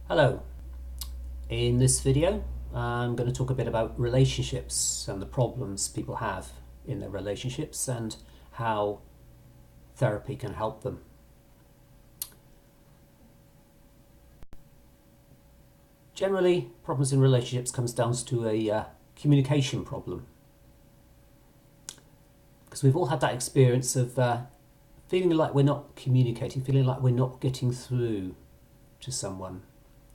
Hello, in this video I'm going to talk a bit about relationships and the problems people have in their relationships and how therapy can help them. Generally, problems in relationships comes down to a communication problem, because we've all had that experience of feeling like we're not communicating, feeling like we're not getting through to someone.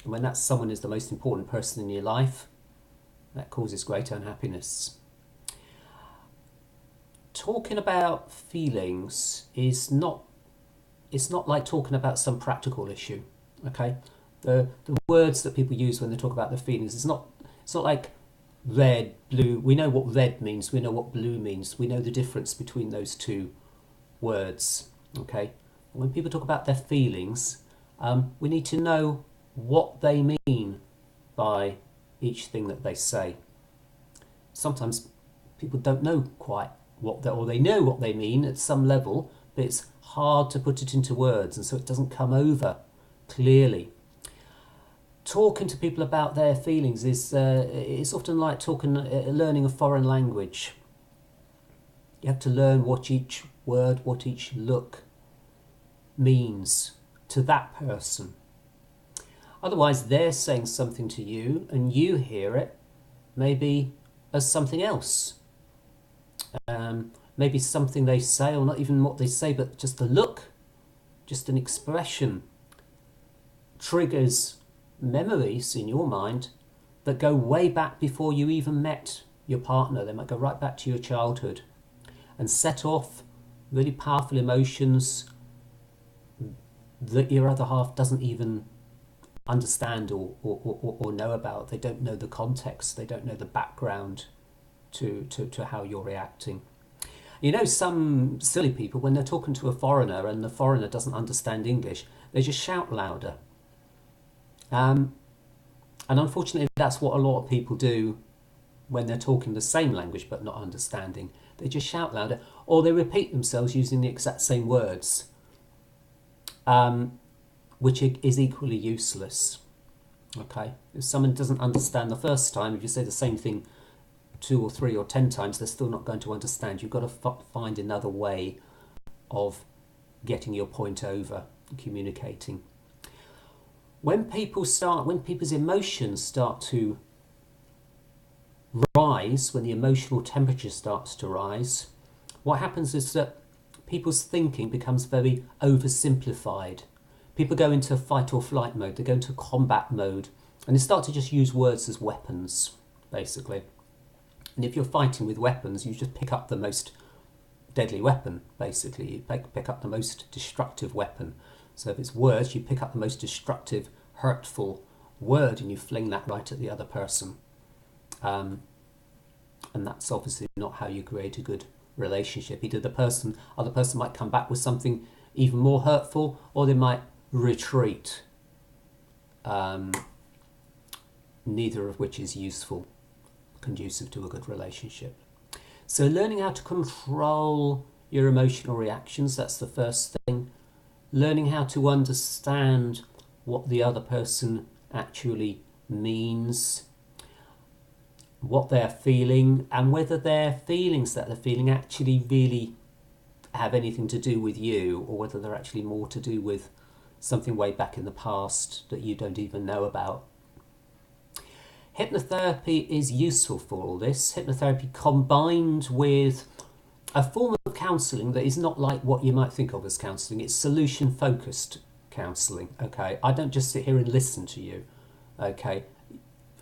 And when that someone is the most important person in your life, that causes great unhappiness. Talking about feelings is not, it's not like talking about some practical issue. Okay? The words that people use when they talk about their feelings, it's not like red, blue. We know what red means, we know what blue means, we know the difference between those two words. Okay? When people talk about their feelings, we need to know what they mean by each thing that they say. Sometimes people don't know quite or they know what they mean at some level, but it's hard to put it into words, and so it doesn't come over clearly. Talking to people about their feelings is it's often like learning a foreign language. You have to learn what each word, what each look means to that person. Otherwise, they're saying something to you and you hear it maybe as something else. Maybe something they say, or not even what they say, but just a look, just an expression, triggers memories in your mind that go way back before you even met your partner. They might go right back to your childhood and set off really powerful emotions that your other half doesn't even understand or know about. They don't know the context, they don't know the background to how you're reacting. You know, some silly people, when they're talking to a foreigner and the foreigner doesn't understand English, they just shout louder. And unfortunately, that's what a lot of people do when they're talking the same language but not understanding. They just shout louder, or they repeat themselves using the exact same words, which is equally useless. Okay, if someone doesn't understand the first time, if you say the same thing 2 or 3 or 10 times, they're still not going to understand. You've got to find another way of getting your point over, communicating. When people's emotions start to rise, when the emotional temperature starts to rise, what happens is that people's thinking becomes very oversimplified. People go into fight or flight mode, they go into combat mode, and they start to just use words as weapons, basically. And if you're fighting with weapons, you just pick up the most deadly weapon, basically. You pick up the most destructive weapon. So if it's words, you pick up the most destructive, hurtful word and you fling that right at the other person. And that's obviously not how you create a good relationship. Either the other person might come back with something even more hurtful, or they might retreat. Neither of which is useful, conducive to a good relationship. So learning how to control your emotional reactions, that's the first thing. Learning how to understand what the other person actually means, what they're feeling, and whether their feelings that they're feeling actually really have anything to do with you, or whether they're actually more to do with something way back in the past that you don't even know about. Hypnotherapy is useful for all this. Hypnotherapy combined with a form of counselling that is not like what you might think of as counselling. It's solution-focused counselling. Okay, I don't just sit here and listen to you. Okay,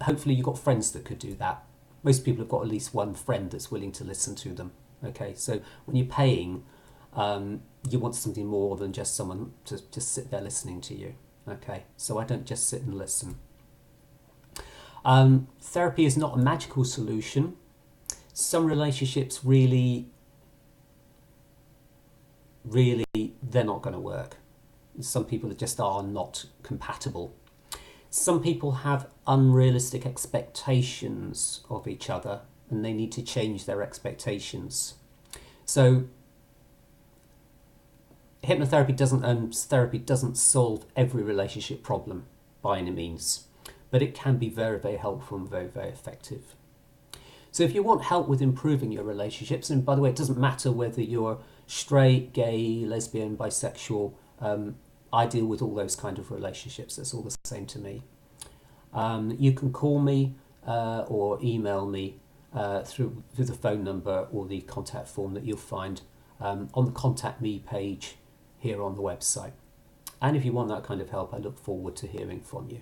hopefully you've got friends that could do that. Most people have got at least one friend that's willing to listen to them. Okay, so when you're paying, you want something more than just someone to just sit there listening to you. Okay, so I don't just sit and listen. Therapy is not a magical solution. Some relationships really, they're not going to work. Some people just are not compatible. Some people have unrealistic expectations of each other and they need to change their expectations. So therapy doesn't solve every relationship problem by any means, but it can be very, very helpful and very, very effective. So if you want help with improving your relationships, and by the way, it doesn't matter whether you're straight, gay, lesbian, bisexual, I deal with all those kind of relationships. That's all the same to me. You can call me or email me through the phone number or the contact form that you'll find on the Contact Me page here on the website. And if you want that kind of help, I look forward to hearing from you.